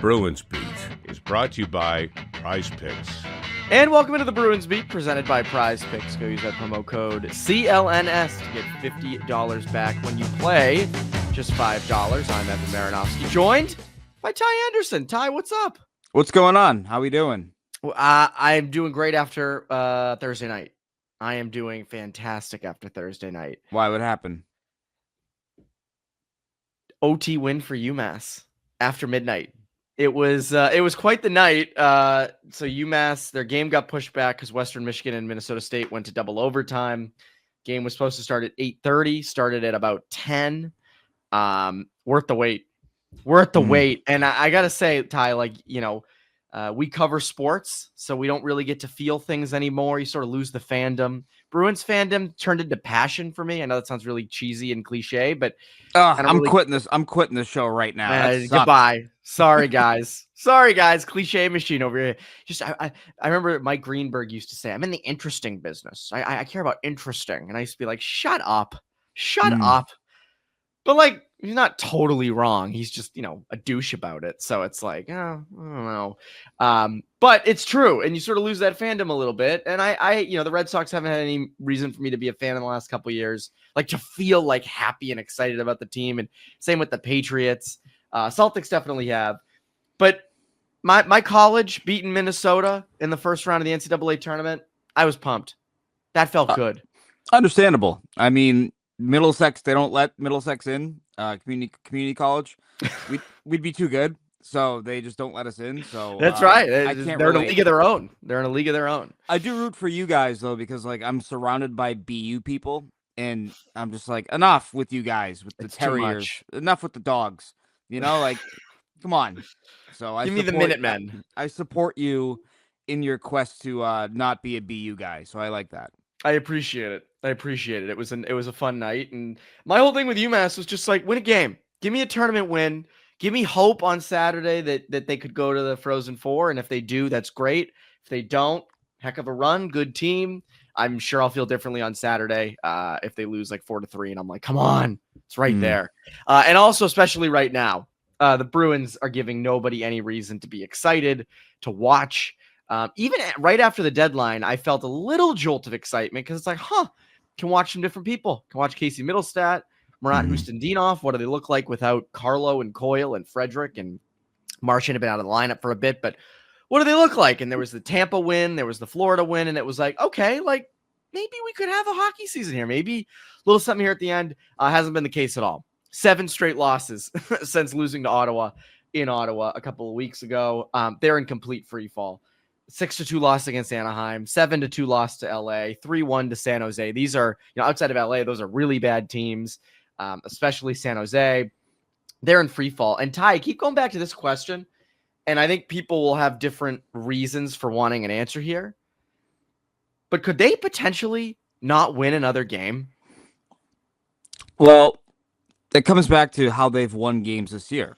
Bruins Beat is brought to you by Prizepicks. And welcome into the Bruins Beat, presented by Prizepicks. Go use that promo code CLNS to get $50 back when you play. Just $5. I'm Evan Marinofsky, joined by Ty Anderson. Ty, what's up? What's going on? How we doing? I'm doing great after Thursday night. I am doing fantastic after Thursday night. Why? What happened? OT win for UMass after midnight. It was quite the night. So UMass, their game got pushed back because Western Michigan and Minnesota State went to double overtime. Game was supposed to start at 8:30, started at about 10. Worth the wait. And I gotta say, Ty, we cover sports, so we don't really get to feel things anymore. You sort of lose the fandom. Bruins fandom turned into passion for me. I know that sounds really cheesy and cliche, but I'm quitting this. I'm quitting this show right now. Goodbye. Sorry, guys. Cliche machine over here. Just I remember Mike Greenberg used to say, "I'm in the interesting business. I care about interesting," and I used to be like, "Shut up." But he's not totally wrong. He's just, a douche about it. So it's like, I don't know. But it's true. And you sort of lose that fandom a little bit. And I the Red Sox haven't had any reason for me to be a fan in the last couple of years, to feel happy and excited about the team. And same with the Patriots. Celtics definitely have. But my college beating Minnesota in the first round of the NCAA tournament, I was pumped. That felt good. Understandable. I mean, Middlesex, they don't let Middlesex in, community college. We'd be too good, so they just don't let us in. So that's right. I can't They're in a league of their own. They're in a league of their own. I do root for you guys though, because I'm surrounded by BU people, and I'm just enough with you guys, with the Terriers, enough with the dogs. Come on. So give me the Minutemen. I support you in your quest to not be a BU guy. So I like that. I appreciate it. It was a fun night, and my whole thing with UMass was just win a game. Give me a tournament win. Give me hope on Saturday that they could go to the Frozen Four, and if they do, that's great. If they don't, heck of a run, good team. I'm sure I'll feel differently on Saturday if they lose 4-3, and I'm like, come on, it's right there. And also, especially right now, the Bruins are giving nobody any reason to be excited to watch. Even right after the deadline, I felt a little jolt of excitement because it's can watch some different people. Can watch Casey Middlestat, Murat Hustendinov. What do they look like without Carlo and Coyle and Frederick? And Marchand had been out of the lineup for a bit, but what do they look like? And there was the Tampa win, there was the Florida win, and it was okay, maybe we could have a hockey season here. Maybe a little something here at the end. Hasn't been the case at all. 7 straight losses since losing to Ottawa a couple of weeks ago. They're in complete free fall. 6-2 loss against Anaheim, 7-2 loss to LA, 3-1 to San Jose. These are, outside of LA, those are really bad teams, especially San Jose. They're in free fall. And Ty, I keep going back to this question, and I think people will have different reasons for wanting an answer here. But could they potentially not win another game? Well, it comes back to how they've won games this year.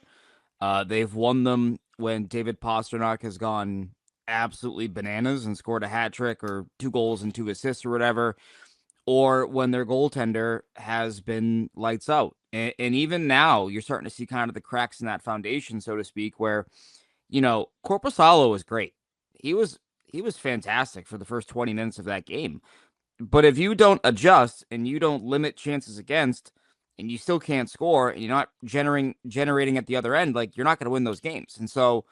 They've won them when David Pastrnak has gone absolutely bananas and scored a hat trick or 2 goals and 2 assists or whatever, or when their goaltender has been lights out. And even now, you're starting to see kind of the cracks in that foundation, so to speak, where, Korpisalo was great. He was fantastic for the first 20 minutes of that game. But if you don't adjust and you don't limit chances against, and you still can't score, and you're not generating at the other end, you're not going to win those games. And so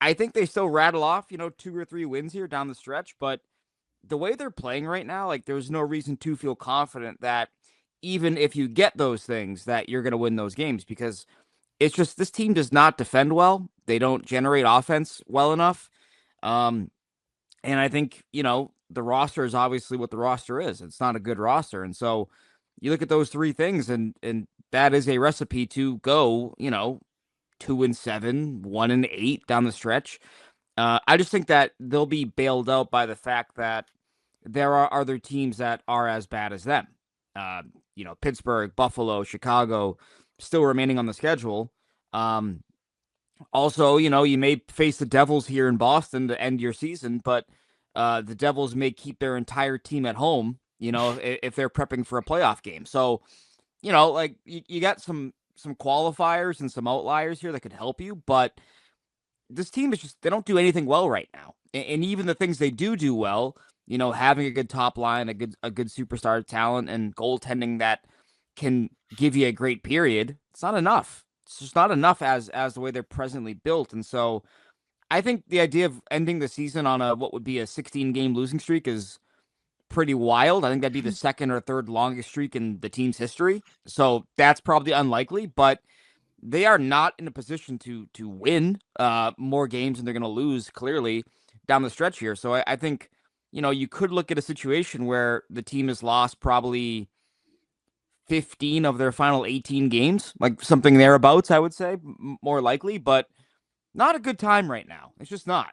I think they still rattle off, 2 or 3 wins here down the stretch, but the way they're playing right now, there's no reason to feel confident that even if you get those things, that you're going to win those games, because it's just, this team does not defend well. They don't generate offense well enough. And I think, the roster is obviously what the roster is. It's not a good roster. And so you look at those 3 things, and that is a recipe to go, 2-7, 1-8 down the stretch. I just think that they'll be bailed out by the fact that there are other teams that are as bad as them. Pittsburgh, Buffalo, Chicago, still remaining on the schedule. Also, you may face the Devils here in Boston to end your season, but the Devils may keep their entire team at home, if they're prepping for a playoff game. So, you got some qualifiers and some outliers here that could help you, but this team is just, they don't do anything well right now. And even the things they do well, having a good top line, a good superstar talent, and goaltending that can give you a great period, it's not enough. It's just not enough as the way they're presently built. And so I think the idea of ending the season on what would be a 16-game losing streak is pretty wild. I think that'd be the second or third longest streak in the team's history. So that's probably unlikely, but they are not in a position to win more games than they're going to lose, clearly, down the stretch here. So I think, you could look at a situation where the team has lost probably 15 of their final 18 games, like something thereabouts, I would say, more likely, but not a good time right now. It's just not.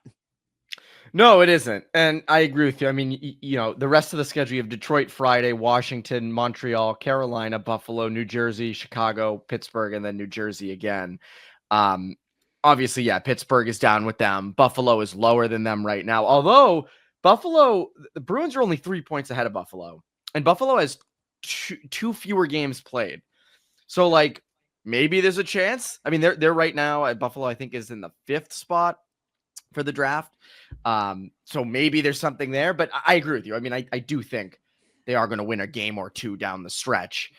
No, it isn't. And I agree with you. I mean, the rest of the schedule, you have Detroit Friday, Washington, Montreal, Carolina, Buffalo, New Jersey, Chicago, Pittsburgh, and then New Jersey again. Obviously, yeah, Pittsburgh is down with them. Buffalo is lower than them right now. Although Buffalo, the Bruins are only 3 points ahead of Buffalo, and Buffalo has two fewer games played. So, like, maybe there's a chance. I mean, they're right now at Buffalo, I think, is in the 5th spot for the draft. So maybe there's something there, but I agree with you. I mean, I do think they are going to win a game or two down the stretch,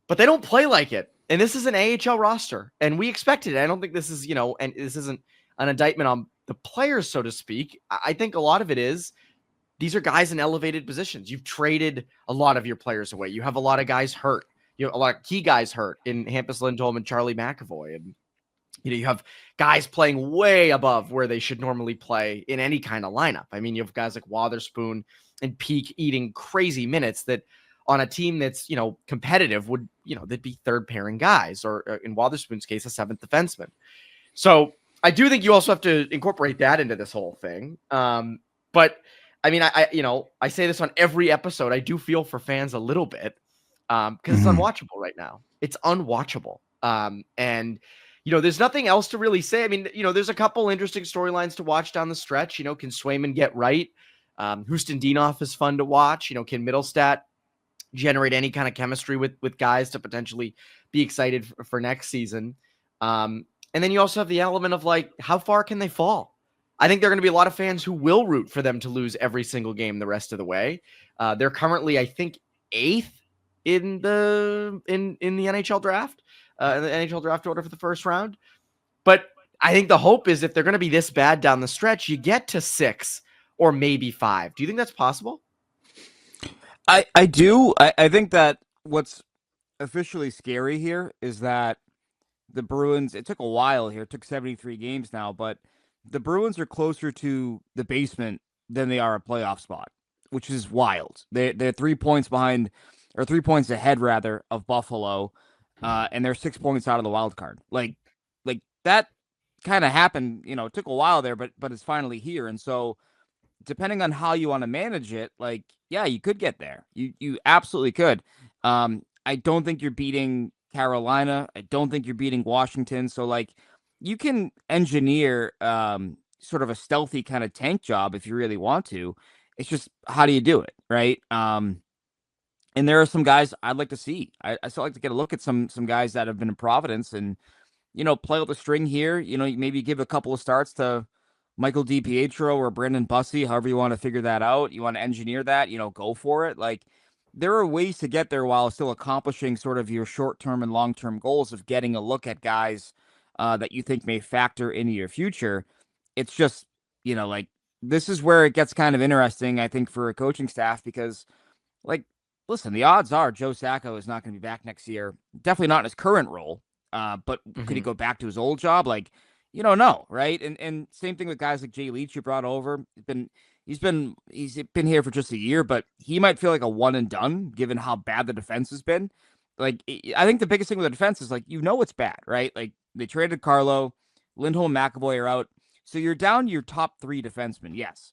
but they don't play like it. And this is an AHL roster, and we expected it. I don't think this is, and this isn't an indictment on the players, so to speak. I think a lot of it is these are guys in elevated positions. You've traded a lot of your players away. You have a lot of guys hurt. You have a lot of key guys hurt in Hampus Lindholm and Charlie McAvoy. And, you have guys playing way above where they should normally play in any kind of lineup. I mean, you have guys like Wotherspoon and Peak eating crazy minutes that on a team that's, competitive would, they'd be third pairing guys, or in Wotherspoon's case, a 7th defenseman. So I do think you also have to incorporate that into this whole thing. But I mean, I say this on every episode. I do feel for fans a little bit because it's unwatchable right now. It's unwatchable. And there's nothing else to really say. I mean, there's a couple interesting storylines to watch down the stretch. Can Swayman get right? Houston Dienhoff is fun to watch. Can Middlestat generate any kind of chemistry with guys to potentially be excited for next season? And then you also have the element of, like, how far can they fall? I think there are going to be a lot of fans who will root for them to lose every single game the rest of the way. They're currently, I think, 8th in the NHL draft. The NHL draft order for the first round. But I think the hope is if they're going to be this bad down the stretch, you get to 6 or maybe 5. Do you think that's possible? I do. I think that what's officially scary here is that the Bruins, it took a while here. It took 73 games now, but the Bruins are closer to the basement than they are a playoff spot, which is wild. They're 3 points behind, or 3 points ahead, rather, of Buffalo. And they're 6 points out of the wild card. Like that kind of happened, it took a while there, but it's finally here. And so depending on how you want to manage it, like, yeah, you could get there. You absolutely could. I don't think you're beating Carolina. I don't think you're beating Washington. So, like, you can engineer sort of a stealthy kind of tank job if you really want to. It's just, how do you do it, right? And there are some guys I'd like to see. I still like to get a look at some guys that have been in Providence and, play with the string here. Maybe give a couple of starts to Michael DiPietro or Brandon Bussey, however you want to figure that out. You want to engineer that, go for it. Like, there are ways to get there while still accomplishing sort of your short-term and long-term goals of getting a look at guys that you think may factor into your future. It's just, like, this is where it gets kind of interesting, I think, for a coaching staff because, like, listen, the odds are Joe Sacco is not going to be back next year. Definitely not in his current role. But could he go back to his old job? Like, you don't know, right? And same thing with guys like Jay Leach you brought over. He's been here for just a year, but he might feel like a one and done given how bad the defense has been. Like, I think the biggest thing with the defense is, like, it's bad, right? Like, they traded Carlo, Lindholm, McAvoy are out, so you're down your top 3 defensemen, yes.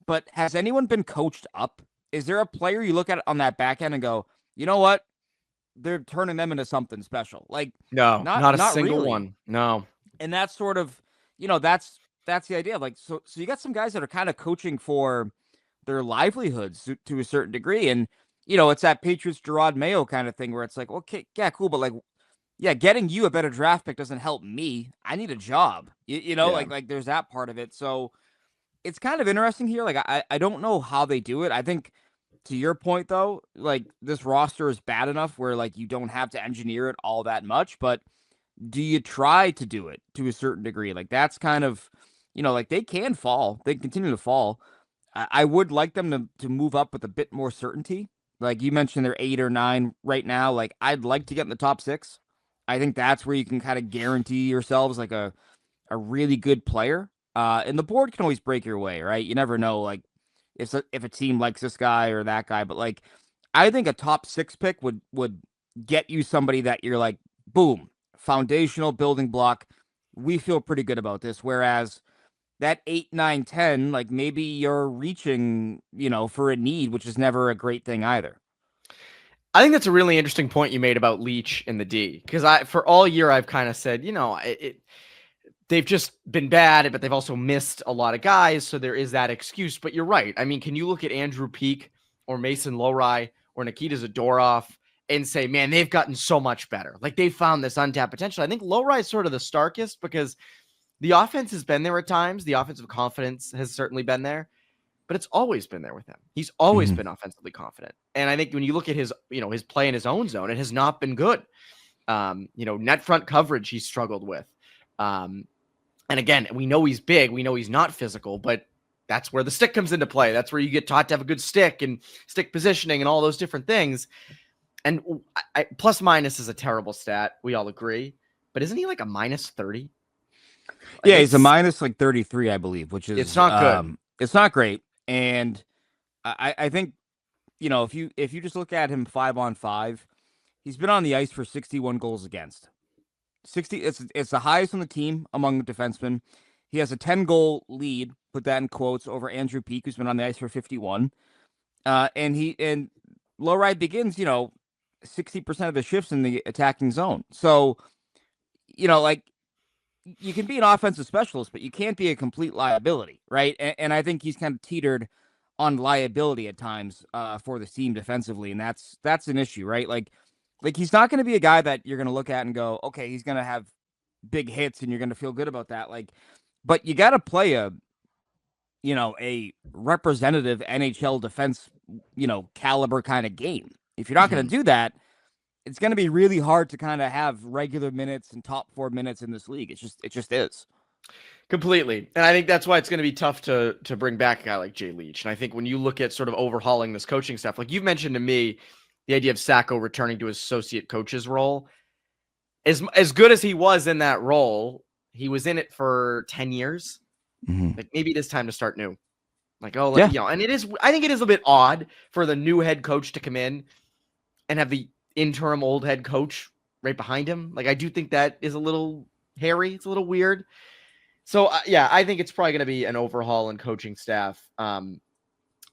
But has anyone been coached up? Is there a player you look at on that back end and go, you know what? They're turning them into something special. Like, no, not a single really. one. No. And that's sort of, that's the idea. Like, so you got some guys that are kind of coaching for their livelihoods to a certain degree. And, it's that Patriots Gerard Mayo kind of thing where it's like, okay, yeah, cool. But, like, yeah, getting you a better draft pick doesn't help me. I need a job. You know, Yeah. like there's that part of it. So it's kind of interesting here. Like I don't know how they do it. I think to your point though, like this roster is bad enough where like you don't have to engineer it all that much, but do you try to do it to a certain degree? Like that's kind of, like they can fall. They continue to fall. I would like them to move up with a bit more certainty. Like you mentioned, they're 8 or 9 right now. Like I'd like to get in the top 6. I think that's where you can kind of guarantee yourselves like a really good player. And the board can always break your way, right? You never know, like if a team likes this guy or that guy. But like, I think a top 6 pick would get you somebody that you're like, boom, foundational building block. We feel pretty good about this. Whereas that 8, 9, 10, like maybe you're reaching, for a need, which is never a great thing either. I think that's a really interesting point you made about Leach in the D, because for all year I've kind of said, they've just been bad, but they've also missed a lot of guys, so there is that excuse. But you're right. I mean, can you look at Andrew Peak or Mason Lowry or Nikita Zadorov and say, man, they've gotten so much better? Like they've found this untapped potential. I think Lowry is sort of the starkest because the offense has been there at times. The offensive confidence has certainly been there, but it's always been there with him. He's always been offensively confident. And I think when you look at his play in his own zone, it has not been good. Net front coverage he's struggled with. And again, we know he's big. We know he's not physical, but that's where the stick comes into play. That's where you get taught to have a good stick and stick positioning and all those different things. And plus minus is a terrible stat. We all agree. But isn't he like a minus 30? Yeah, he's a minus like 33, I believe, which is it's not good. It's not great. And I think, if you just look at him 5-on-5, he's been on the ice for 61 goals against. 60. It's the highest on the team among defensemen. He has a 10-goal lead, put that in quotes, over Andrew Peak, who's been on the ice for 51. And Lowry begins, 60% of his shifts in the attacking zone. So, like you can be an offensive specialist, but you can't be a complete liability, right? And I think he's kind of teetered on liability at times for the team defensively, and that's an issue, right? Like he's not going to be a guy that you're going to look at and go, okay, he's going to have big hits, and you're going to feel good about that. Like, but you got to play a representative NHL defense, caliber kind of game. If you're not going to do that, it's going to be really hard to kind of have regular minutes and top 4 minutes in this league. It just is. Completely. And I think that's why it's going to be tough to bring back a guy like Jay Leach. And I think when you look at sort of overhauling this coaching stuff, like you've mentioned to me, the idea of Sacco returning to his associate coach's role, as good as he was in that role, he was in it for 10 years. Like maybe it is time to start new. Like, and it is, I think it is a bit odd for the new head coach to come in and have the interim old head coach right behind him. Like, I do think that is a little hairy. It's a little weird. So, I think it's probably going to be an overhaul in coaching staff. And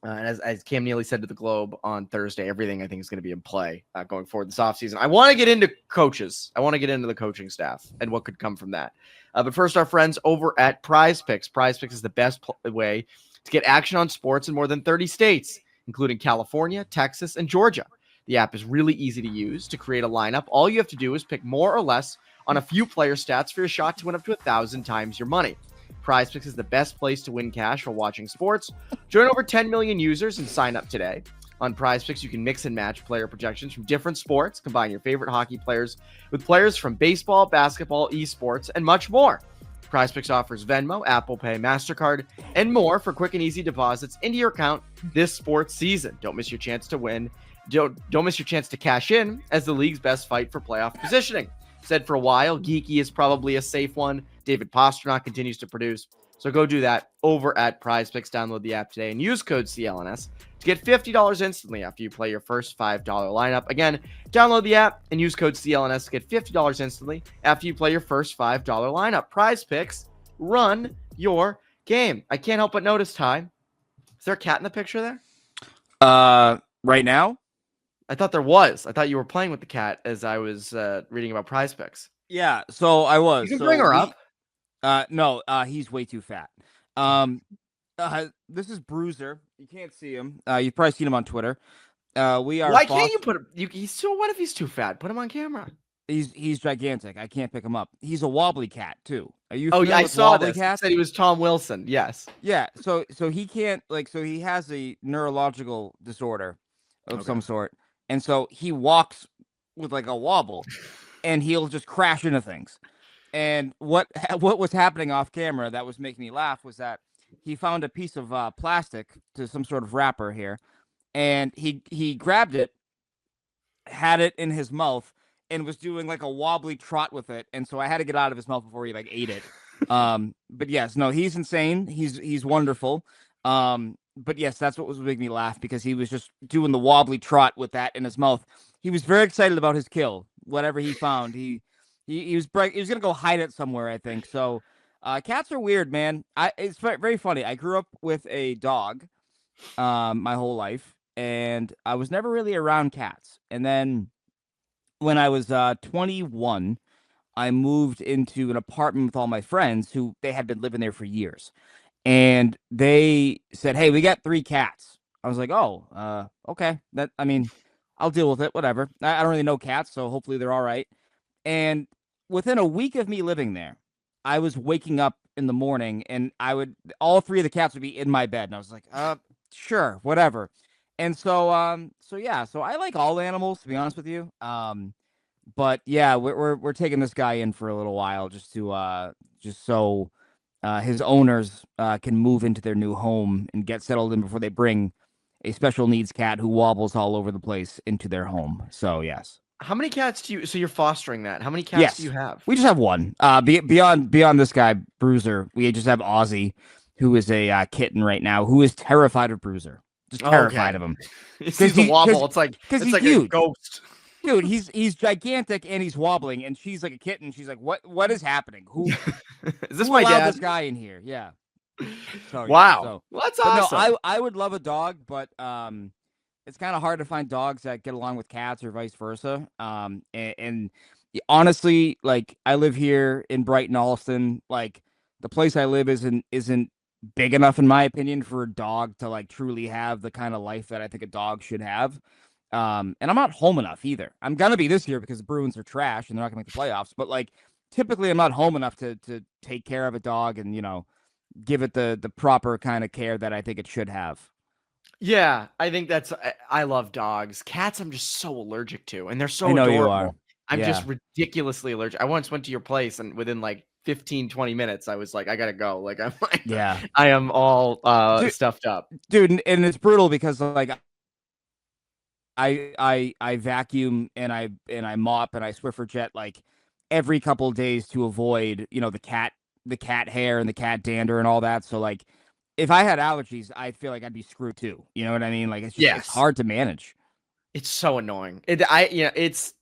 as Cam Neely said to the Globe on Thursday, everything I think is going to be in play going forward this offseason. I want to get into coaches. I want to get into the coaching staff and what could come from that. But first, our friends over at Prizepicks. Prizepicks is the best way to get action on sports in more than 30 states, including California, Texas, and Georgia. The app is really easy to use. To create a lineup, all you have to do is pick more or less on a few player stats for your shot to win up to 1,000 times your money. Prizepicks is the best place to win cash while watching sports. Join over 10 million users and sign up today. On Prizepicks, you can mix and match player projections from different sports, combine your favorite hockey players with players from baseball, basketball, esports, and much more. Prizepicks offers Venmo, Apple Pay, MasterCard, and more for quick and easy deposits into your account this sports season. Don't miss your chance to win. Don't miss your chance to cash in as the league's best fight for playoff positioning. Said for a while, Geeky is probably a safe one. David Pastrnak continues to produce. So go do that over at Prizepicks. Download the app today and use code CLNS to get $50 instantly after you play your first $5 lineup. Again, download the app and use code CLNS to get $50 instantly after you play your first $5 lineup. Prizepicks, run your game. I can't help but notice, Ty, is there a cat in the picture there? Right now? I thought there was. I thought you were playing with the cat as I was reading about Prizepicks. Yeah, so I was. You can bring her up. No, he's way too fat. This is Bruiser. You can't see him. You've probably seen him on Twitter. We are. Why can't you put him? What if he's too fat? Put him on camera. He's gigantic. I can't pick him up. He's a wobbly cat too. Are you Oh, familiar yeah, I with saw wobbly this. It cats? said he was Tom Wilson. Yes. Yeah. So he can't so he has a neurological disorder of some sort, and so he walks with like a wobble, and he'll just crash into things. And what was happening off camera that was making me laugh was that he found a piece of plastic to some sort of wrapper here, and he grabbed it, had it in his mouth, and was doing like a wobbly trot with it. And so I had to get out of his mouth before he like ate it. But yes, no, he's insane. He's wonderful. But yes, that's what was making me laugh, because he was just doing the wobbly trot with that in his mouth. He was very excited about his kill, whatever he found. He was gonna go hide it somewhere, I think. So cats are weird, man. It's very funny. I grew up with a dog my whole life, and I was never really around cats. And then when I was 21, I moved into an apartment with all my friends who they had been living there for years. And they said, "Hey, we got 3 cats." I was like, "Oh, okay. I'll deal with it. Whatever. I don't really know cats, so hopefully they're all right." And within a week of me living there, I was waking up in the morning, and all 3 of the cats would be in my bed, and I was like, sure, whatever. And so I like all animals, to be honest with you. But yeah, we're taking this guy in for a little while, just so his owners can move into their new home and get settled in before they bring a special needs cat who wobbles all over the place into their home. So yes. How many cats so you're fostering that? How many cats do you have? We just have one. Beyond this guy, Bruiser, we just have Ozzy, who is a kitten right now, who is terrified of Bruiser. Just terrified of him. Because the wobble, it's like huge. A ghost. Dude, he's gigantic and he's wobbling, and she's like a kitten. She's like, what is happening? Who is this? My dad? This guy in here, yeah. So, wow, so, well, that's awesome. No, I would love a dog, but it's kind of hard to find dogs that get along with cats or vice versa. And honestly, like, I live here in Brighton, Alston. Like, the place I live isn't big enough, in my opinion, for a dog to like truly have the kind of life that I think a dog should have. And I'm not home enough either. I'm gonna be this year because the Bruins are trash and they're not gonna make the playoffs. But like, typically, I'm not home enough to take care of a dog and give it the proper kind of care that I think it should have. Yeah, I think I love dogs. Cats, I'm just so allergic to, and they're so adorable. You are. I'm just ridiculously allergic. I once went to your place, and within like 15, 20 minutes, I was like, I gotta go. Like, I'm like, yeah, I am all stuffed up, dude. And it's brutal because like I vacuum and I mop and I Swiffer jet like every couple of days to avoid the cat hair and the cat dander and all that. So like, if I had allergies, I feel like I'd be screwed too. You know what I mean? Like, it's just it's hard to manage. It's so annoying. It's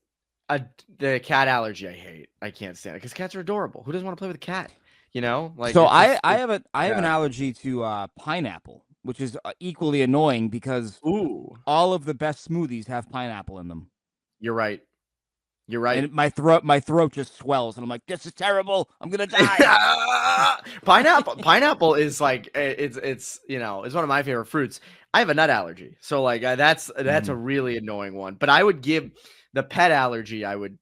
the cat allergy I hate. I can't stand it because cats are adorable. Who doesn't want to play with a cat? Like, so I have an allergy to pineapple, which is equally annoying because all of the best smoothies have pineapple in them. You're right. You're right. And my throat just swells, and I'm like, this is terrible. I'm gonna die. Pineapple is like it's one of my favorite fruits. I have a nut allergy, so like that's a really annoying one. But I would give the pet allergy. I would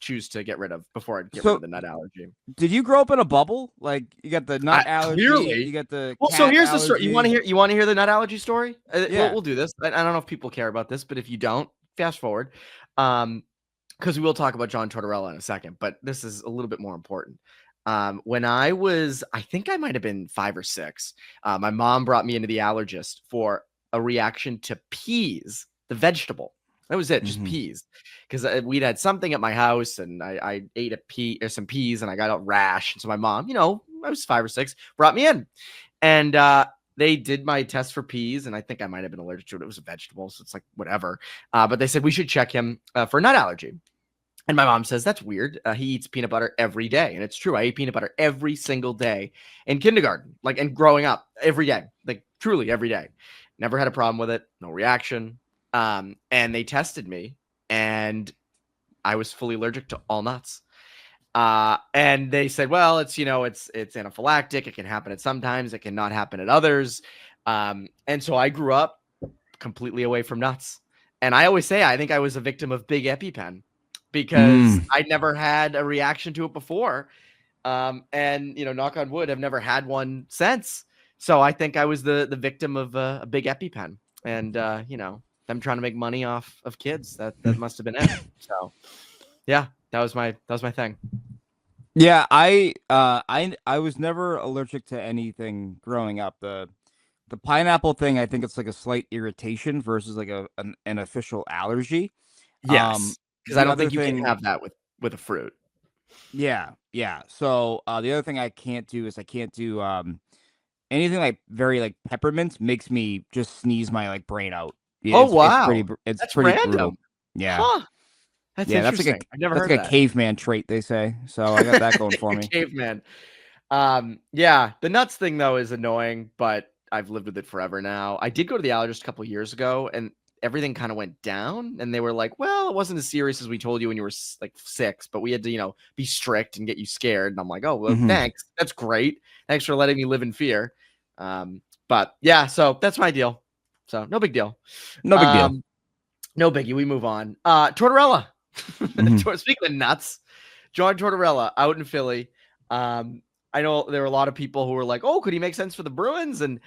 choose to get rid of before I'd get rid of the nut allergy. Did you grow up in a bubble? Like, you got the nut allergy, clearly. You got the so here's allergy. the story. You want to hear the nut allergy story? Yeah. We'll do this. I don't know if people care about this, but if you don't, fast forward. Because we will talk about John Tortorella in a second, but this is a little bit more important. When I think I might have been 5 or 6, my mom brought me into the allergist for a reaction to peas, the vegetable. That was it, just peas. Because we'd had something at my house, and I ate some peas, and I got a rash. And so my mom, I was 5 or 6, brought me in. And they did my test for peas, and I think I might have been allergic to it. It was a vegetable, so it's like whatever. But they said we should check him for nut allergy. And my mom says, that's weird. He eats peanut butter every day. And it's true. I ate peanut butter every single day in kindergarten, and growing up every day, like truly every day. Never had a problem with it. No reaction. And they tested me, and I was fully allergic to all nuts. And they said, well, it's anaphylactic. It can happen at sometimes. It cannot happen at others. And so I grew up completely away from nuts. And I always say, I think I was a victim of big EpiPen. because I'd never had a reaction to it before. And, knock on wood, I've never had one since. So I think I was the victim of a big EpiPen, and, them trying to make money off of kids. That must have been it. So yeah, that was my thing. Yeah, I was never allergic to anything growing up. The pineapple thing, I think it's like a slight irritation versus like an official allergy. Yes, because I don't think you can have that with a fruit. Yeah. So the other thing I can't do is I can't do anything like very like peppermint makes me just sneeze my like brain out. Oh wow, it's pretty random. brutal. Yeah. Huh. That's interesting. That's like I've never that's heard like that. a caveman trait, they say. So I got that going for me. Caveman. Yeah, the nuts thing though is annoying, but I've lived with it forever now. I did go to the allergist a couple years ago, and everything kind of went down, and they were like, well, it wasn't as serious as we told you when you were like 6, but we had to, be strict and get you scared. And I'm like, oh, well, thanks. That's great. Thanks for letting me live in fear. But yeah, so that's my deal. So no big deal. No big deal. No biggie. We move on. Tortorella. Speaking of nuts, John Tortorella out in Philly. I know there were a lot of people who were like, oh, could he make sense for the Bruins? And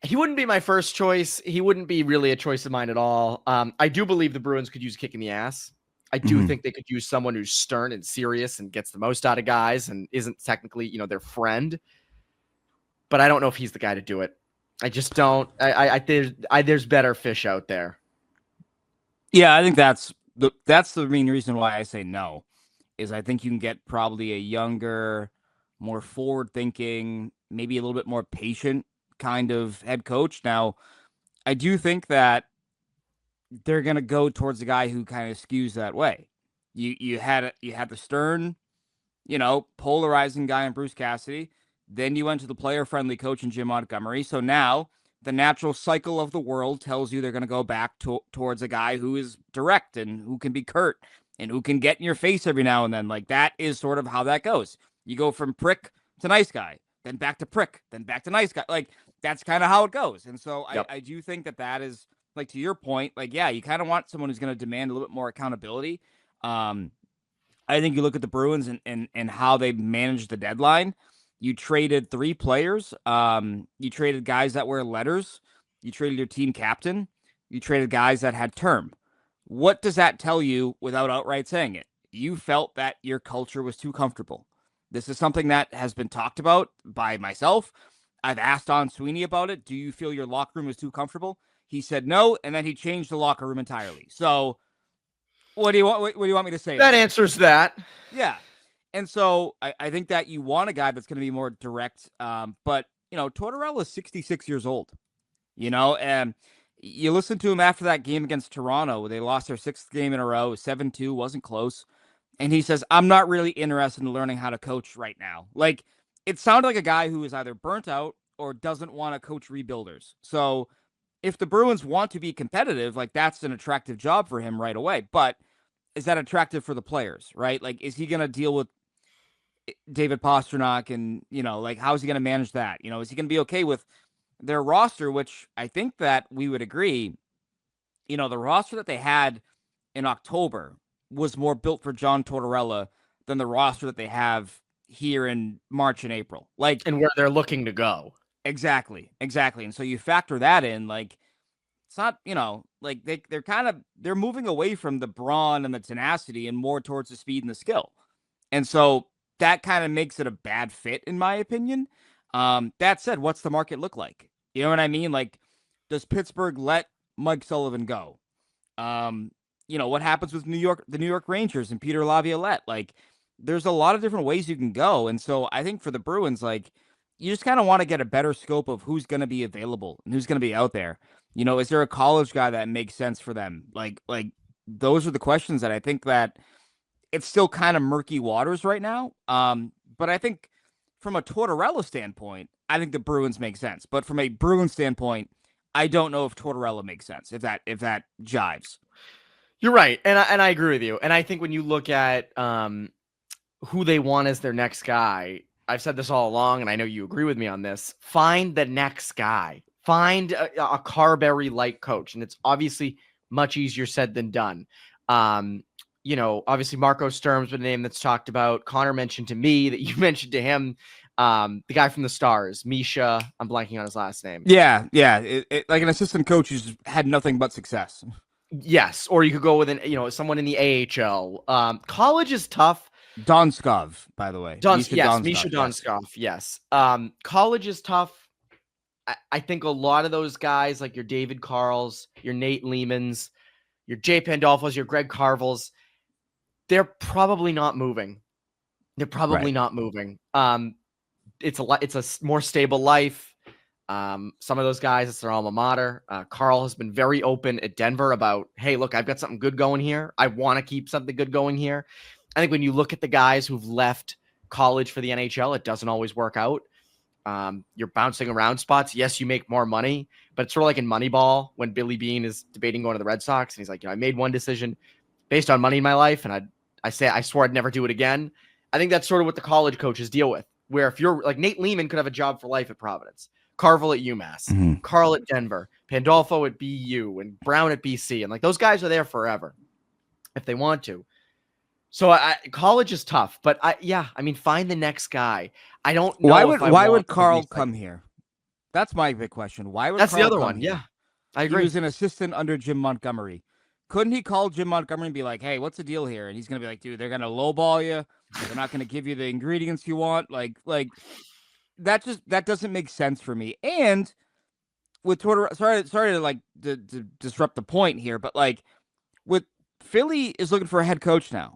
he wouldn't be my first choice. He wouldn't be really a choice of mine at all. I do believe the Bruins could use a kick in the ass. I do think they could use someone who's stern and serious and gets the most out of guys and isn't technically, their friend. But I don't know if he's the guy to do it. I just don't. There's better fish out there. Yeah, I think that's the main reason why I say no. Is I think you can get probably a younger, more forward-thinking, maybe a little bit more patient kind of head coach. Now, I do think that they're going to go towards the guy who kind of skews that way. You had the stern, polarizing guy in Bruce Cassidy. Then you went to the player-friendly coach in Jim Montgomery. So now the natural cycle of the world tells you they're going to go back towards a guy who is direct and who can be curt and who can get in your face every now and then. Like, that is sort of how that goes. You go from prick to nice guy, then back to prick, then back to nice guy. Like, that's kind of how it goes. And so I do think that is, like, to your point, like, yeah, you kind of want someone who's going to demand a little bit more accountability. I think you look at the Bruins and how they managed the deadline. You traded 3 players. You traded guys that wear letters. You traded your team captain. You traded guys that had term. What does that tell you without outright saying it? You felt that your culture was too comfortable. This is something that has been talked about by myself. I've asked Don Sweeney about it. Do you feel your locker room is too comfortable? He said no, and then he changed the locker room entirely. So what do you want me to say? That answers that. Yeah. And so I think that you want a guy that's going to be more direct. But, Tortorella is 66 years old, and you listen to him after that game against Toronto. They lost their 6th game in a row, 7-2, wasn't close. And he says, I'm not really interested in learning how to coach right now. Like, it sounded like a guy who is either burnt out or doesn't want to coach rebuilders. So if the Bruins want to be competitive, like, that's an attractive job for him right away. But is that attractive for the players, right? Like, is he going to deal with David Pastrnak and, how is he going to manage that? Is he going to be okay with their roster, which I think that we would agree, the roster that they had in October was more built for John Tortorella than the roster that they have here in March and April. Like, and where they're looking to go. Exactly. And so you factor that in, like, it's not, like they're moving away from the brawn and the tenacity and more towards the speed and the skill. And so that kind of makes it a bad fit, in my opinion. That said, what's the market look like? You know what I mean? Like, does Pittsburgh let Mike Sullivan go? What happens with the New York Rangers and Peter Laviolette? Like, there's a lot of different ways you can go. And so I think for the Bruins, like, you just kind of want to get a better scope of who's going to be available and who's going to be out there. Is there a college guy that makes sense for them? Like those are the questions that I think that it's still kind of murky waters right now. But I think from a Tortorella standpoint, I think the Bruins make sense. But from a Bruins standpoint, I don't know if Tortorella makes sense, if that jives. You're right. And I agree with you. And I think when you look at who they want as their next guy, I've said this all along, and I know you agree with me on this. Find the next guy. Find a Carberry-like coach. And it's obviously much easier said than done. obviously Marco Sturm's been a name that's talked about. Connor mentioned to me that you mentioned to him, the guy from the Stars, Misha. I'm blanking on his last name. Yeah. Like an assistant coach who's had nothing but success. Yes, or you could go with someone in the AHL. College is tough. Donskov, by the way. Misha Donskov, Donskov. Yes. College is tough. I think a lot of those guys, like your David Carls, your Nate Lehmans, your Jay Pandolfos, your Greg Carvels, they're probably not moving. It's a more stable life. Some of those guys, it's their alma mater. Carl has been very open at Denver about, hey, look, I've got something good going here. I want to keep something good going here. I think when you look at the guys who've left college for the NHL, it doesn't always work out. You're bouncing around spots. Yes, you make more money, but it's sort of like in Moneyball when Billy Beane is debating going to the Red Sox. And he's like, I made one decision based on money in my life. And I swore I'd never do it again. I think that's sort of what the college coaches deal with, where if you're like Nate Lehman could have a job for life at Providence, Carvel at UMass, Carl at Denver, Pandolfo at BU, and Brown at BC. And like those guys are there forever if they want to. So college is tough, but find the next guy. I don't know. Why would Carl come here? That's my big question. Why would that's Carl the other come one? Here? Yeah, I agree. He was an assistant under Jim Montgomery. Couldn't he call Jim Montgomery and be like, "Hey, what's the deal here?" And he's gonna be like, "Dude, they're gonna lowball you. They're not gonna give you the ingredients you want." Like that doesn't make sense for me. And with Tortorella, sorry to disrupt the point here, but like with Philly is looking for a head coach now.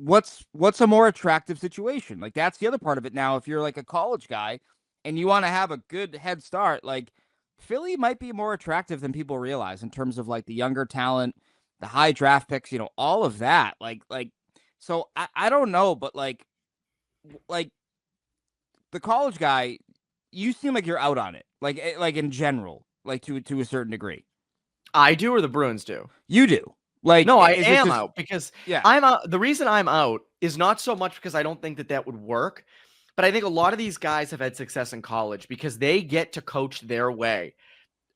What's a more attractive situation? Like that's the other part of it now. If you're like a college guy and you want to have a good head start, like Philly might be more attractive than people realize in terms of like the younger talent, the high draft picks, all of that. So I don't know, but like the college guy, you seem like you're out on it. Like in general, like to a certain degree. I do, or the Bruins do? You do. Like, no, I am out because yeah. I'm out. The reason I'm out is not so much because I don't think that would work, but I think a lot of these guys have had success in college because they get to coach their way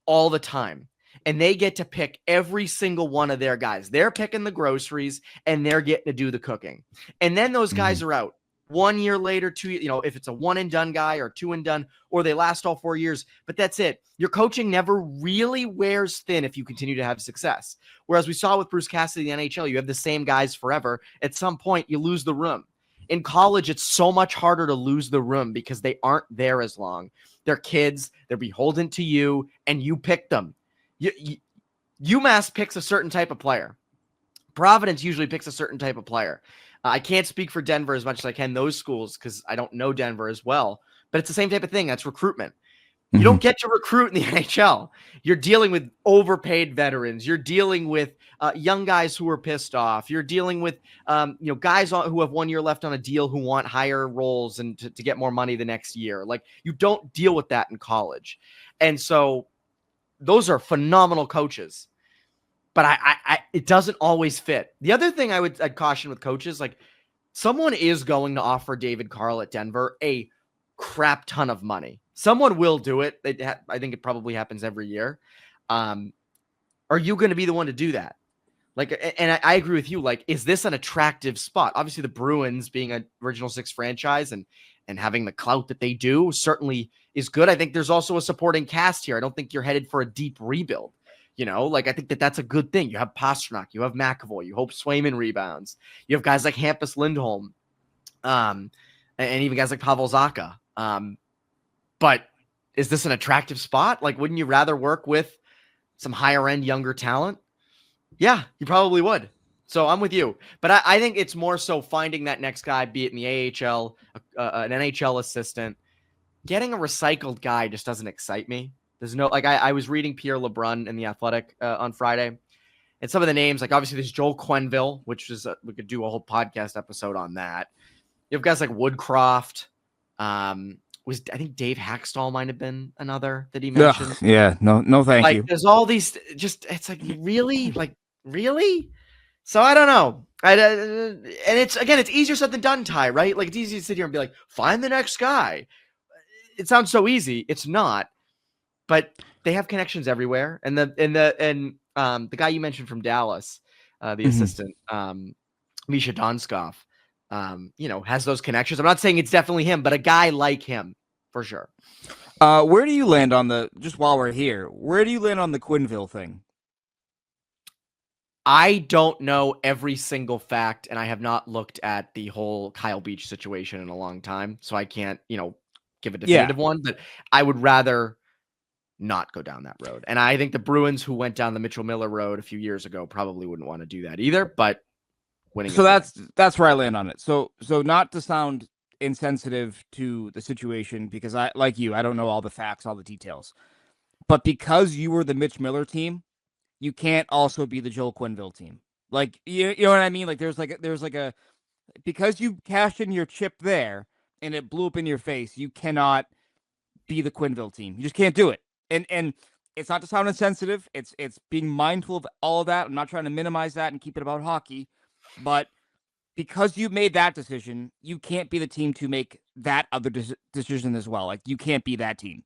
all the time. And they get to pick every single one of their guys. They're picking the groceries and they're getting to do the cooking. And then those guys are out. 1 year later, if it's a one and done guy or two and done, or they last all 4 years, but that's it. Your coaching never really wears thin if you continue to have success. Whereas we saw with Bruce Cassidy in the NHL, you have the same guys forever. At some point, you lose the room. In college, it's so much harder to lose the room because they aren't there as long. They're kids. They're beholden to you, and you pick them. UMass picks a certain type of player. Providence usually picks a certain type of player. I can't speak for Denver as much as I can those schools because I don't know Denver as well. But it's the same type of thing. That's recruitment. You don't get to recruit in the NHL. You're dealing with overpaid veterans. You're dealing with young guys who are pissed off. You're dealing with guys who have 1 year left on a deal who want higher roles and to get more money the next year. Like you don't deal with that in college. And so those are phenomenal coaches. But it doesn't always fit. The other thing I'd caution with coaches, like someone is going to offer David Carl at Denver a crap ton of money. Someone will do it. I think it probably happens every year. Are you going to be the one to do that? Like, and I agree with you. Like, is this an attractive spot? Obviously, the Bruins being an Original Six franchise and having the clout that they do certainly is good. I think there's also a supporting cast here. I don't think you're headed for a deep rebuild. I think that's a good thing. You have Pasternak, you have McAvoy, you hope Swayman rebounds. You have guys like Hampus Lindholm, and even guys like Pavel Zacha. But is this an attractive spot? Like, wouldn't you rather work with some higher end, younger talent? Yeah, you probably would. So I'm with you. But I think it's more so finding that next guy, be it in the AHL, an NHL assistant. Getting a recycled guy just doesn't excite me. There's no, like, I was reading Pierre LeBrun in The Athletic on Friday, and some of the names, like, obviously there's Joel Quenneville, which is, we could do a whole podcast episode on that. You have guys like Woodcroft. I think Dave Hackstall might have been another that he mentioned. Yeah, no, thank you. There's all these, it's like, really? Like, really? So I don't know. And it's easier said than done, Ty, right? Like, it's easy to sit here and be like, find the next guy. It sounds so easy. It's not. But they have connections everywhere, and the guy you mentioned from Dallas, the assistant, Misha Donskov, has those connections. I'm not saying it's definitely him, but a guy like him for sure. Where do you land on just while we're here, where do you land on the Quenneville thing? I don't know every single fact, and I have not looked at the whole Kyle Beach situation in a long time, so I can't, give a definitive one, but I would rather not go down that road. And I think the Bruins who went down the Mitchell Miller road a few years ago probably wouldn't want to do that either, but winning. So that's where I land on it. So not to sound insensitive to the situation, because I don't know all the facts, all the details, but because you were the Mitch Miller team, you can't also be the Joel Quenneville team. Like, you know what I mean? Like there's a because you cashed in your chip there and it blew up in your face, you cannot be the Quenneville team. You just can't do it. And it's not to sound insensitive. It's being mindful of all of that. I'm not trying to minimize that and keep it about hockey, but because you made that decision, you can't be the team to make that other decision as well. Like, you can't be that team.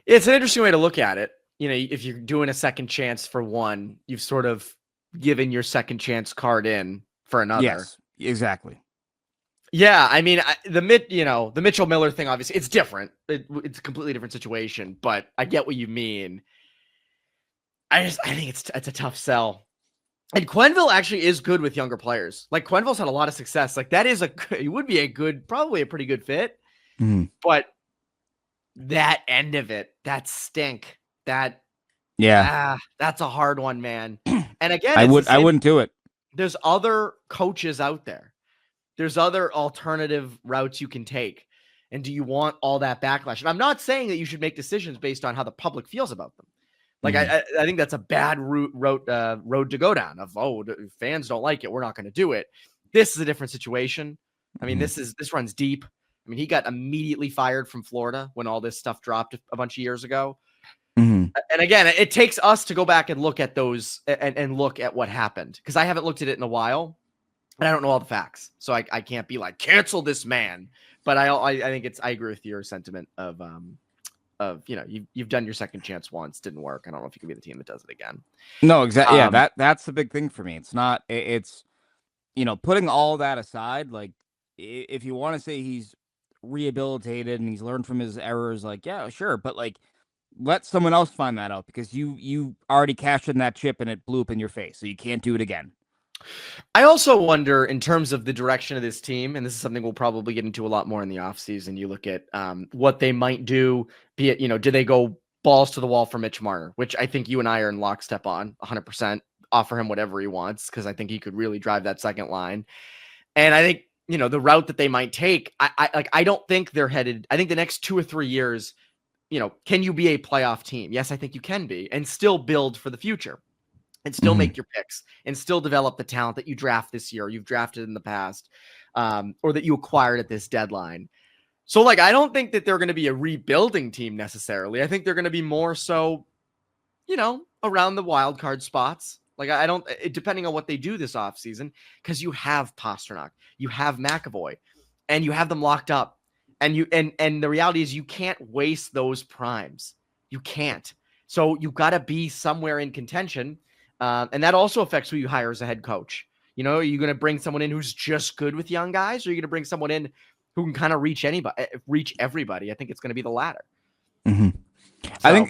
It's an interesting way to look at it. If you're doing a second chance for one, you've sort of given your second chance card in for another. Yes, exactly. Yeah, I mean, the Mitchell Miller thing, obviously, it's different. It's a completely different situation, but I get what you mean. I think it's a tough sell. And Quenneville actually is good with younger players. Like, Quenneville's had a lot of success. Like, it would be probably a pretty good fit. Mm-hmm. But that end of it, that stink, that's a hard one, man. And again, I wouldn't do it. There's other coaches out there. There's other alternative routes you can take. And do you want all that backlash? And I'm not saying that you should make decisions based on how the public feels about them. Like, I think that's a bad road to go down of, fans don't like it, we're not going to do it. This is a different situation. I mean, this runs deep. I mean, he got immediately fired from Florida when all this stuff dropped a bunch of years ago. Mm-hmm. And again, it takes us to go back and look at those and look at what happened, because I haven't looked at it in a while and I don't know all the facts. So I can't be like, cancel this man. But I think I agree with your sentiment of you've done your second chance once, didn't work. I don't know if you can be the team that does it again. No, exactly. Yeah, that's the big thing for me. It's not. It's putting all that aside. Like, if you want to say he's rehabilitated and he's learned from his errors, like, yeah, sure, but like, let someone else find that out, because you already cashed in that chip and it blew up in your face, so you can't do it again. I also wonder, in terms of the direction of this team, and this is something we'll probably get into a lot more in the offseason, you look at what they might do, be it, do they go balls to the wall for Mitch Marner, which I think you and I are in lockstep on 100%, offer him whatever he wants, because I think he could really drive that second line. And I think, the route that they might take, I don't think they're headed, I think the next 2 or 3 years, can you be a playoff team? Yes, I think you can be, and still build for the future. And still make your picks and still develop the talent that you draft this year, you've drafted in the past, or that you acquired at this deadline. So, like, I don't think that they're going to be a rebuilding team necessarily. I think they're going to be more so, around the wild card spots. Like, depending on what they do this offseason, because you have Pastrnak, you have McAvoy, and you have them locked up. And the reality is you can't waste those primes. You can't. So you got to be somewhere in contention. And that also affects who you hire as a head coach. Are you going to bring someone in who's just good with young guys, or are you going to bring someone in who can kind of reach everybody? I think it's going to be the latter. Mm-hmm.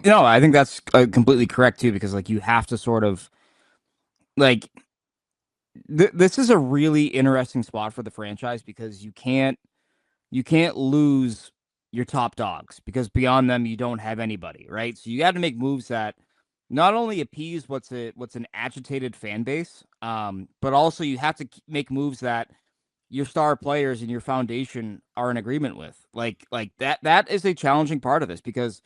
So, I think that's completely correct too, because like, you have to sort of like, this is a really interesting spot for the franchise, because you can't lose your top dogs, because beyond them you don't have anybody, right? So you got to make moves that not only appease what's an agitated fan base, but also you have to make moves that your star players and your foundation are in agreement with. Like that is a challenging part of this, because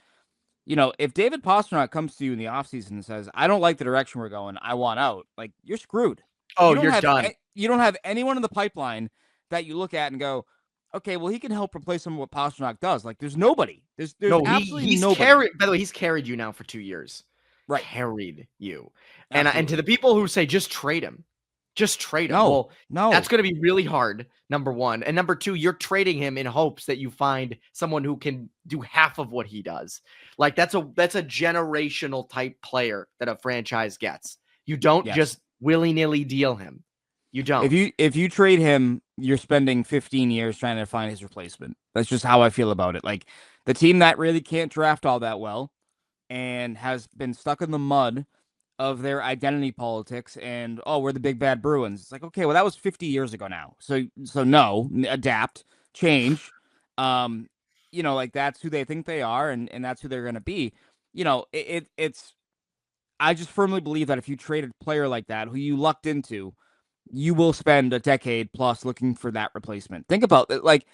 if David Pastrnak comes to you in the offseason and says, I don't like the direction we're going, I want out, like, you're screwed. You're done. You don't have anyone in the pipeline that you look at and go, okay, well, he can help replace some of what Pastrnak does. Like, there's nobody. There's absolutely nobody. By the way, he's carried you now for 2 years. Right. Carried you. And to the people who say, just trade him. Just trade him. No, that's going to be really hard, number one. And number two, you're trading him in hopes that you find someone who can do half of what he does. Like, that's a generational type player that a franchise gets. You don't just willy-nilly deal him. You don't. If you trade him, you're spending 15 years trying to find his replacement. That's just how I feel about it. Like, the team that really can't draft all that well and has been stuck in the mud of their identity politics and, oh, we're the big bad Bruins. It's like, okay, well, that was 50 years ago now. So no, adapt, change. Like, that's who they think they are, and that's who they're going to be. It's I just firmly believe that if you trade a player like that, who you lucked into, you will spend a decade plus looking for that replacement. Think about it. Like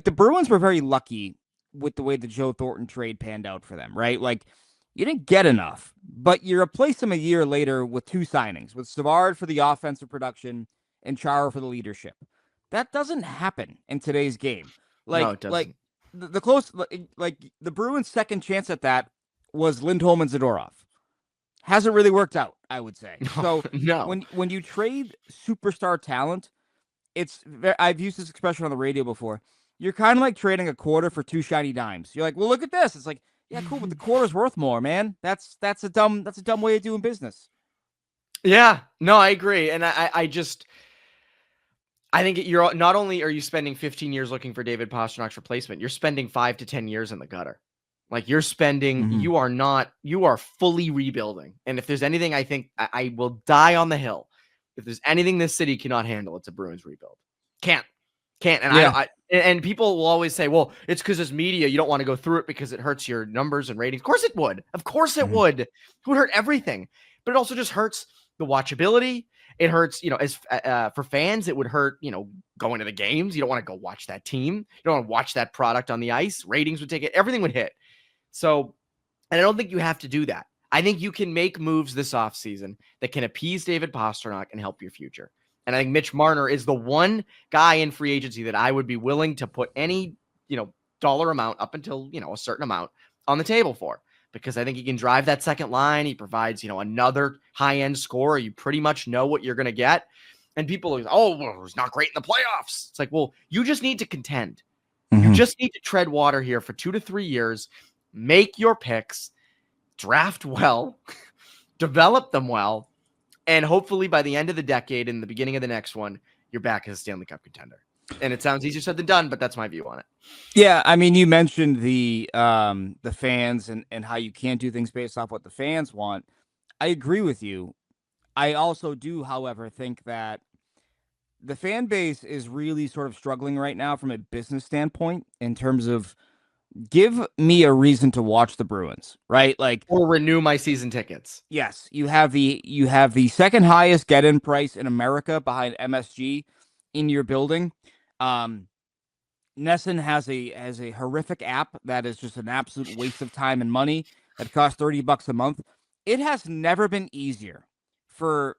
the Bruins were very lucky with the way the Joe Thornton trade panned out for them, right? Like, you didn't get enough, but you replaced him a year later with 2 signings, with Savard for the offensive production and Chara for the leadership. That doesn't happen in today's game. No, it doesn't. Like the close, like the Bruins' second chance at that was Lindholm and Zadorov. Hasn't really worked out, I would say. So no. when you trade superstar talent, I've used this expression on the radio before. You're kind of like trading a quarter for 2 shiny dimes. You're like, well, look at this. It's like, yeah, cool, but the quarter's worth more, man. That's a dumb way of doing business. Yeah, no, I agree, and I think you're not only are you spending 15 years looking for David Pasternak's replacement, you're spending 5 to 10 years in the gutter. Like, you're spending, you are fully rebuilding. And if there's anything, I think I will die on the hill. If there's anything this city cannot handle, it's a Bruins rebuild. Can't. And and people will always say, well, it's because it's media. You don't want to go through it because it hurts your numbers and ratings. Of course it would. Of course it would. It would hurt everything. But it also just hurts the watchability. It hurts, as for fans, it would hurt, going to the games. You don't want to go watch that team. You don't want to watch that product on the ice. Ratings would take it. Everything would hit. So, and I don't think you have to do that. I think you can make moves this offseason that can appease David Pastrnak and help your future. And I think Mitch Marner is the one guy in free agency that I would be willing to put any, dollar amount up until, a certain amount on the table for, because I think he can drive that second line. He provides, another high-end scorer. You pretty much know what you're going to get. And people are, oh, well, he's not great in the playoffs. It's like, well, you just need to contend. You just need to tread water here for 2 to 3 years. Make your picks, draft well, develop them well, and hopefully by the end of the decade and the beginning of the next one, you're back as a Stanley Cup contender. And it sounds easier said than done, but that's my view on it. Yeah, I mean, you mentioned the fans and how you can't do things based off what the fans want. I agree with you. I also do, however, think that the fan base is really sort of struggling right now from a business standpoint in terms of, give me a reason to watch the Bruins, right? Like, or renew my season tickets. Yes, you have the second highest get-in price in America behind MSG in your building. Nesson has a horrific app that is just an absolute waste of time and money that costs $30 a month. It has never been easier for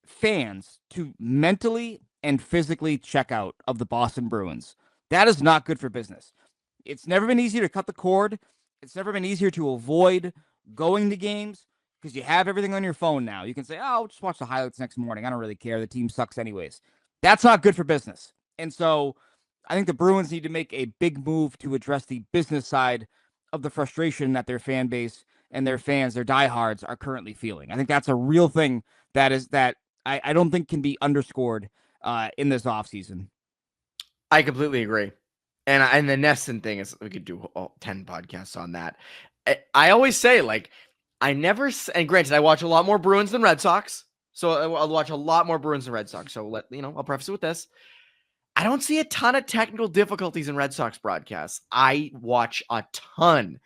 fans to mentally and physically check out of the Boston Bruins. That is not good for business. It's never been easier to cut the cord. It's never been easier to avoid going to games because you have everything on your phone now. You can say, oh, I'll just watch the highlights next morning. I don't really care. The team sucks anyways. That's not good for business. And so I think the Bruins need to make a big move to address the business side of the frustration that their fan base and their fans, their diehards, are currently feeling. I think that's a real thing that I don't think can be underscored in this offseason. I completely agree. And the Nesson thing is, we could do 10 podcasts on that. I always say, like, and granted, I watch a lot more Bruins than Red Sox. So I'll watch a lot more Bruins than Red Sox. So I'll preface it with this. I don't see a ton of technical difficulties in Red Sox broadcasts. I watch a ton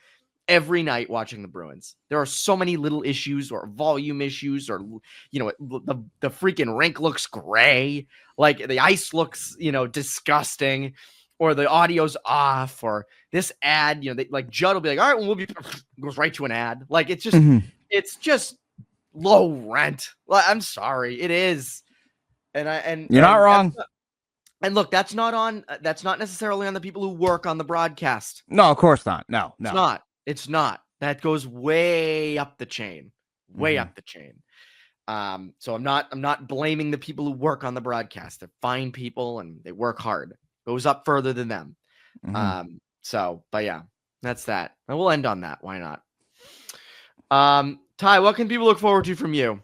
every night watching the Bruins. There are so many little issues or volume issues, or, the freaking rink looks gray. Like, the ice looks, disgusting. Or the audio's off, or this ad, like Judd will be like, all right, well, goes right to an ad. Like, it's just, it's just low rent. Like, I'm sorry, it is. And you're not wrong. And look, that's not necessarily on the people who work on the broadcast. No, of course not. No. It's not. That goes way up the chain, up the chain. So I'm not blaming the people who work on the broadcast. They're fine people and they work hard. Goes up further than them. But yeah, that's that. And we'll end on that. Why not? Ty, what can people look forward to from you?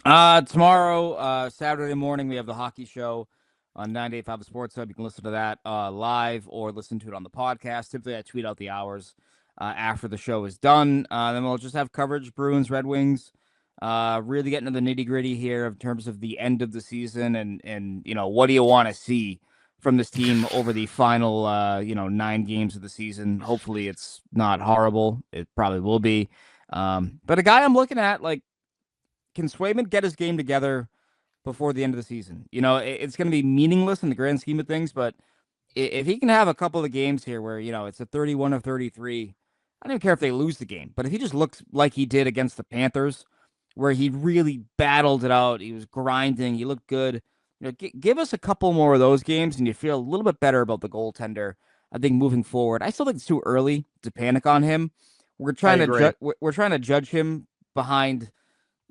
Tomorrow, Saturday morning, we have the hockey show on 98.5 The Sports Hub. You can listen to that live or listen to it on the podcast. Typically, I tweet out the hours after the show is done. Then we'll just have coverage, Bruins, Red Wings, really getting into the nitty-gritty here in terms of the end of the season and what do you want to see from this team over the final, 9 games of the season. Hopefully, it's not horrible. It probably will be. But a guy I'm looking at, like, can Swayman get his game together before the end of the season? It's going to be meaningless in the grand scheme of things, but if he can have a couple of games here where, it's a 31 of 33, I don't even care if they lose the game, but if he just looks like he did against the Panthers, where he really battled it out, he was grinding, he looked good. Give us a couple more of those games, and you feel a little bit better about the goaltender. I think moving forward, I still think it's too early to panic on him. We're trying to judge him behind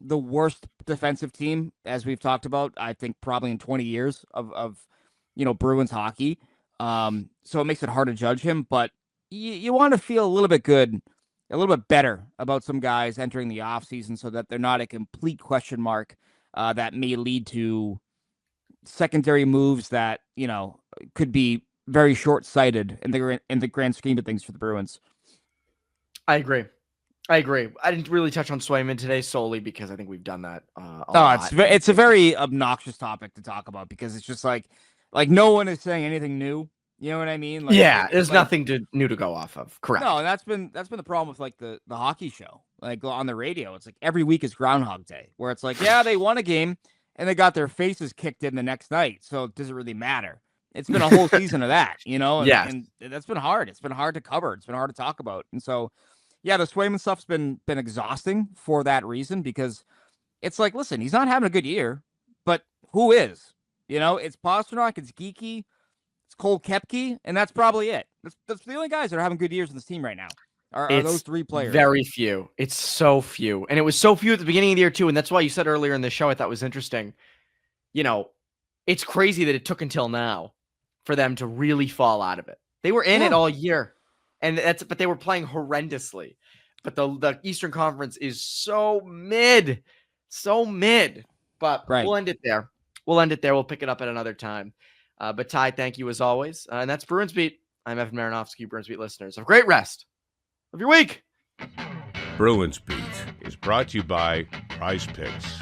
the worst defensive team, as we've talked about, I think probably in 20 years of Bruins hockey. So it makes it hard to judge him, but you want to feel a little bit good, a little bit better about some guys entering the offseason so that they're not a complete question mark that may lead to secondary moves that, could be very short-sighted in the grand scheme of things for the Bruins. I agree. I didn't really touch on Swayman today solely because I think we've done that a lot. It's a very obnoxious topic to talk about because it's just like no one is saying anything new. You know what I mean? There's nothing new to go off of. Correct. No, and that's been the problem with like the hockey show, like on the radio. It's like every week is Groundhog Day, where it's like, yeah, they won a game and they got their faces kicked in the next night, so it doesn't really matter. It's been a whole season of that, and that's been hard. It's been hard to cover. It's been hard to talk about, and so. Yeah, the Swayman stuff's been exhausting for that reason because it's like, listen, he's not having a good year, but who is? It's Pastrnak, it's Geeky, it's Cole Koepke, and that's probably it. That's the only guys that are having good years in this team right now. Are those 3 players? Very few. It's so few, and it was so few at the beginning of the year too. And that's why you said earlier in the show I thought was interesting. It's crazy that it took until now for them to really fall out of it. They were in it all year. But they were playing horrendously. But the Eastern Conference is so mid. But We'll end it there. We'll pick it up at another time. But Ty, thank you as always. And that's Bruins Beat. I'm Evan Marinofsky, Bruins Beat listeners. Have a great rest of your week. Bruins Beat is brought to you by Prizepicks.